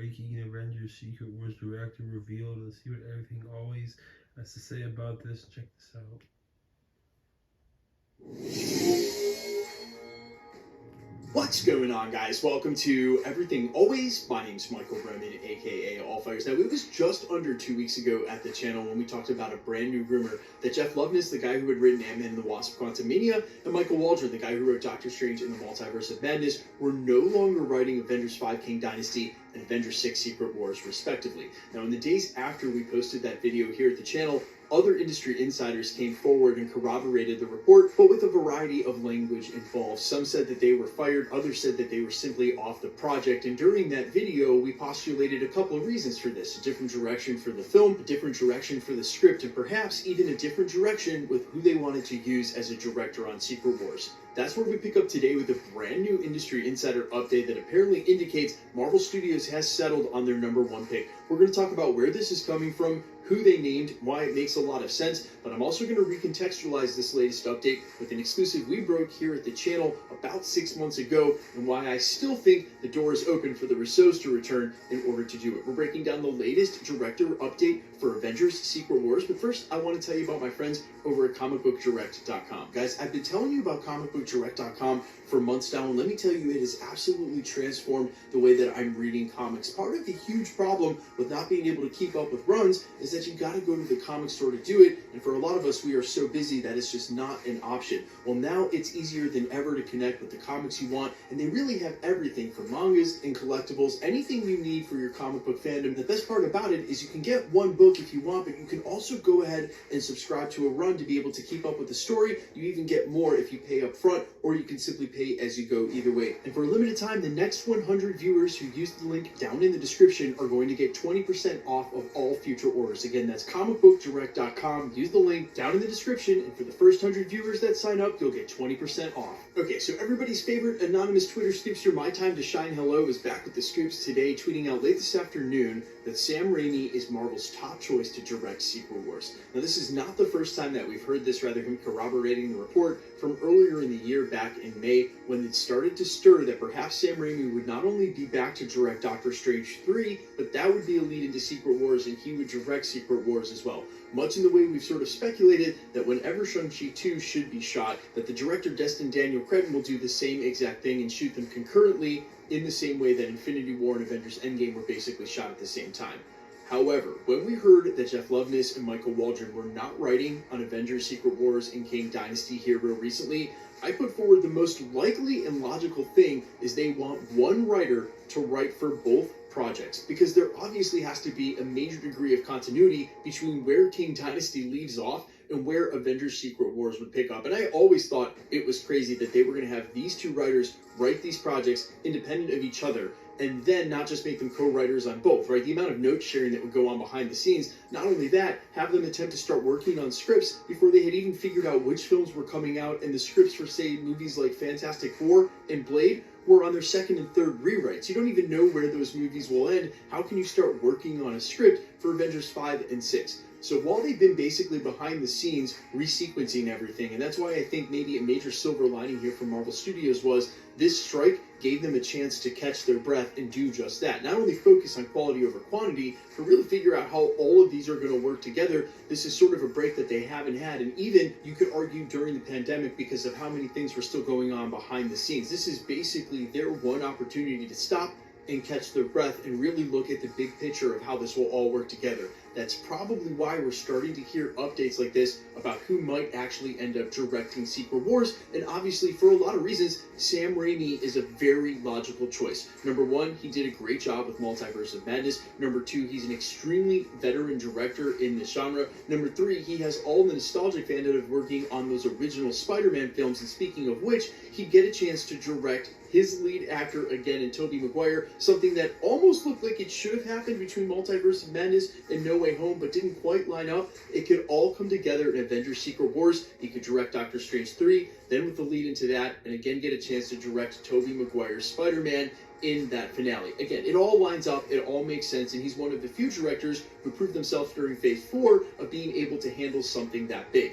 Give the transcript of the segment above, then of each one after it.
breaking Avengers Secret Wars director revealed. Let's see what everything always has to say about this. Check this out. What's going on, guys? Welcome to Everything Always. My name's Michael Bremen, aka Allfires. Now, it was just under 2 weeks ago at the channel when we talked about a brand new rumor that Jeff Loveness, the guy who had written Ant-Man and the Wasp: Quantumania, and Michael Waldron, the guy who wrote Doctor Strange in the Multiverse of Madness, were no longer writing Avengers 5 King Dynasty and Avengers 6 Secret Wars, respectively. Now, in the days after we posted that video here at the channel, other industry insiders came forward and corroborated the report, but with a variety of language involved. Some said that they were fired, others said that they were simply off the project, and during that video, we postulated a couple of reasons for this. A different direction for the film, a different direction for the script, and perhaps even a different direction with who they wanted to use as a director on Secret Wars. That's where we pick up today with a brand new industry insider update that apparently indicates Marvel Studios has settled on their #1 pick. We're going to talk about where this is coming from, who they named, why it makes a lot of sense, but I'm also going to recontextualize this latest update with an exclusive we broke here at the channel about 6 months ago, and why I still think the door is open for the Russos to return in order to do it. We're breaking down the latest director update for Avengers Secret Wars, but first I want to tell you about my friends over at comicbookdirect.com. Guys, I've been telling you about comicbookdirect.com for months now, and let me tell you, it has absolutely transformed the way that I'm reading comics. Part of the huge problem with not being able to keep up with runs is that you gotta go to the comic store to do it, and for a lot of us, we are so busy that it's just not an option. Well, now it's easier than ever to connect with the comics you want, and they really have everything from mangas and collectibles, anything you need for your comic book fandom. The best part about it is you can get one book if you want, but you can also go ahead and subscribe to a run to be able to keep up with the story. You even get more if you pay up front, or you can simply pay as you go. Either way. And for a limited time, the next 100 viewers who use the link down in the description are going to get 20% off of all future orders. Again, that's comicbookdirect.com. Use the link down in the description, and for the first 100 viewers that sign up, you'll get 20% off. Okay, so everybody's favorite anonymous Twitter scoopster, My Time to Shine Hello, is back with the scoops today, tweeting out late this afternoon that Sam Raimi is Marvel's top choice to direct Secret Wars. Now, this is not the first time that we've heard this, rather him corroborating the report from earlier in the year back in May, when it started to stir that perhaps Sam Raimi would not only be back to direct Doctor Strange 3, but that would be a lead into Secret Wars, and he would direct Secret Wars as well. Much in the way we've sort of speculated that whenever Shang-Chi 2 should be shot, that the director destined Daniel Cretton will do the same exact thing and shoot them concurrently in the same way that Infinity War and Avengers Endgame were basically shot at the same time. However, when we heard that Jeff Loveness and Michael Waldron were not writing on Avengers Secret Wars and King Dynasty here real recently, I put forward the most likely and logical thing is they want one writer to write for both projects, because there obviously has to be a major degree of continuity between where King Dynasty leaves off and where Avengers Secret Wars would pick up. And I always thought it was crazy that they were going to have these two writers write these projects independent of each other, and then not just make them co-writers on both, right? The amount of note sharing that would go on behind the scenes. Not only that, have them attempt to start working on scripts before they had even figured out which films were coming out, and the scripts for, say, movies like Fantastic Four and Blade were on their second and third rewrites. You don't even know where those movies will end. How can you start working on a script for Avengers 5 and 6? So while they've been basically behind the scenes resequencing everything, and that's why I think maybe a major silver lining here from Marvel Studios was this strike gave them a chance to catch their breath and do just that. Not only focus on quality over quantity, but really figure out how all of these are going to work together. This is sort of a break that they haven't had, and even you could argue during the pandemic because of how many things were still going on behind the scenes. This is basically their one opportunity to stop and catch their breath and really look at the big picture of how this will all work together. That's probably why we're starting to hear updates like this about who might actually end up directing Secret Wars, and obviously for a lot of reasons, Sam Raimi is a very logical choice. Number one, he did a great job with Multiverse of Madness. Number two, he's an extremely veteran director in this genre. Number three, he has all the nostalgic fandom of working on those original Spider-Man films, and speaking of which, he'd get a chance to direct his lead actor again in Tobey Maguire, something that almost looked like it should have happened between Multiverse of Madness and No Way Home, but didn't quite line up. It could all come together in Avengers Secret Wars. He could direct Doctor Strange 3, then with the lead into that, and again get a chance to direct Tobey Maguire's Spider-Man in that finale. Again, it all lines up, it all makes sense, and he's one of the few directors who proved themselves during Phase 4 of being able to handle something that big.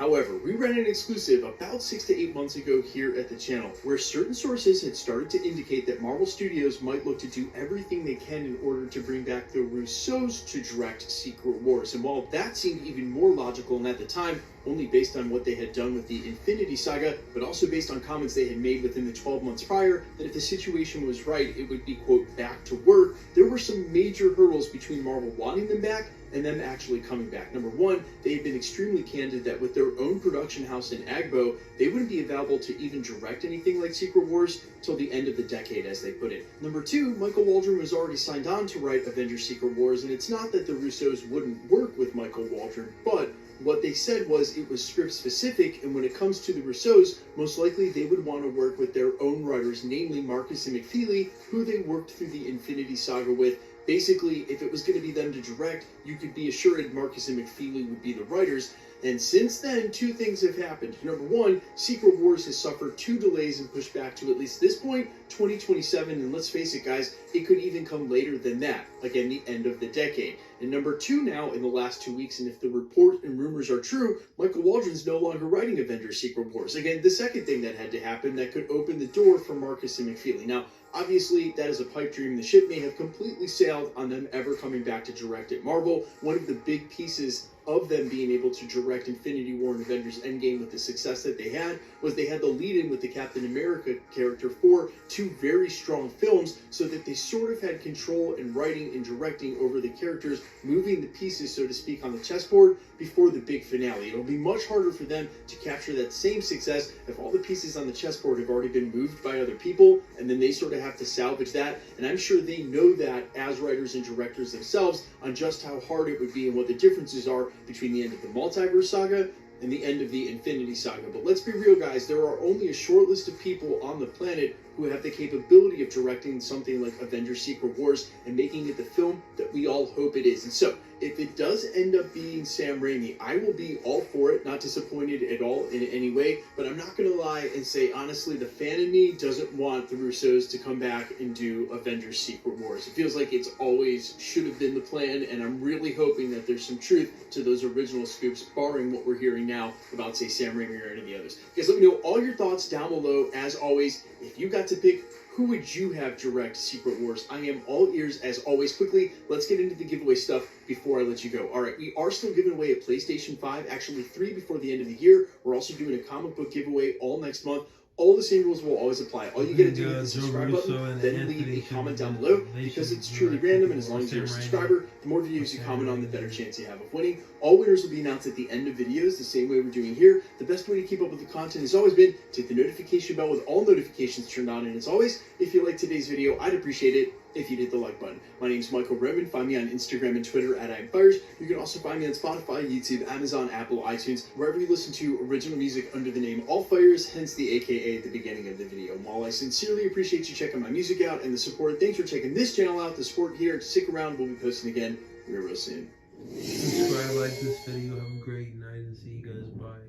However, we ran an exclusive about 6 to 8 months ago here at the channel, where certain sources had started to indicate that Marvel Studios might look to do everything they can in order to bring back the Russos to direct Secret Wars. And while that seemed even more logical, and at the time, only based on what they had done with the Infinity Saga, but also based on comments they had made within the 12 months prior, that if the situation was right, it would be, quote, back to work, there were some major hurdles between Marvel wanting them back and them actually coming back. Number one, they had been extremely candid that with their own production house in Agbo, they wouldn't be available to even direct anything like Secret Wars till the end of the decade, as they put it. Number two, Michael Waldron was already signed on to write Avengers Secret Wars, and it's not that the Russos wouldn't work with Michael Waldron, but what they said was it was script specific, and when it comes to the Russos, most likely they would want to work with their own writers, namely Marcus and McFeely, who they worked through the Infinity Saga with. Basically, if it was going to be them to direct, you could be assured Marcus and McFeely would be the writers. And since then, two things have happened. Number one, Secret Wars has suffered 2 delays and pushed back to at least this point, 2027. And let's face it, guys, it could even come later than that, again, the end of the decade. And number two now, in the last 2 weeks, and if the report and rumors are true, Michael Waldron's no longer writing Avengers Secret Wars. Again, the second thing that had to happen that could open the door for Marcus and McFeely. Now, obviously, that is a pipe dream. The ship may have completely sailed on them ever coming back to direct at Marvel. One of the big pieces of them being able to direct Infinity War and Avengers Endgame with the success that they had was they had the lead-in with the Captain America character for 2 very strong films, so that they sort of had control in writing and directing over the characters, moving the pieces, so to speak, on the chessboard before the big finale. It'll be much harder for them to capture that same success if all the pieces on the chessboard have already been moved by other people, and then they sort of have to salvage that. And I'm sure they know that as writers and directors themselves on just how hard it would be and what the differences are between the end of the Multiverse Saga and the end of the Infinity Saga. But let's be real, guys, there are only a short list of people on the planet who have the capability of directing something like Avengers Secret Wars and making it the film that we all hope it is. And so, if it does end up being Sam Raimi, I will be all for it, not disappointed at all in any way, but I'm not going to lie and say, honestly, the fan in me doesn't want the Russos to come back and do Avengers Secret Wars. It feels like it's always should have been the plan, and I'm really hoping that there's some truth to those original scoops, barring what we're hearing now about, say, Sam Raimi or any of the others. Guys, let me know all your thoughts down below. As always, if you got to pick, who would you have direct Secret Wars? I am all ears as always. Quickly, let's get into the giveaway stuff before I let you go. All right, we are still giving away a PlayStation 5, actually 3 before the end of the year. We're also doing a comic book giveaway all next month. All the same rules will always apply. All you gotta do is hit the subscribe button, then leave a comment down below, because it's truly random, and as long as you're a subscriber, the more videos you comment on, the better chance you have of winning. All winners will be announced at the end of videos, the same way we're doing here. The best way to keep up with the content has always been to hit the notification bell with all notifications turned on, and as always, if you liked today's video, I'd appreciate it if you hit the like button. My name's Michael Roman. Find me on Instagram and Twitter at @IamFires. You can also find me on Spotify, YouTube, Amazon, Apple, iTunes, wherever you listen to original music under the name All Fires, hence the AKA at the beginning of the video. And while I sincerely appreciate you checking my music out and the support, thanks for checking this channel out, the support here. Stick around, we'll be posting again real soon. Subscribe, like this video, have a great night, and see you guys. Bye.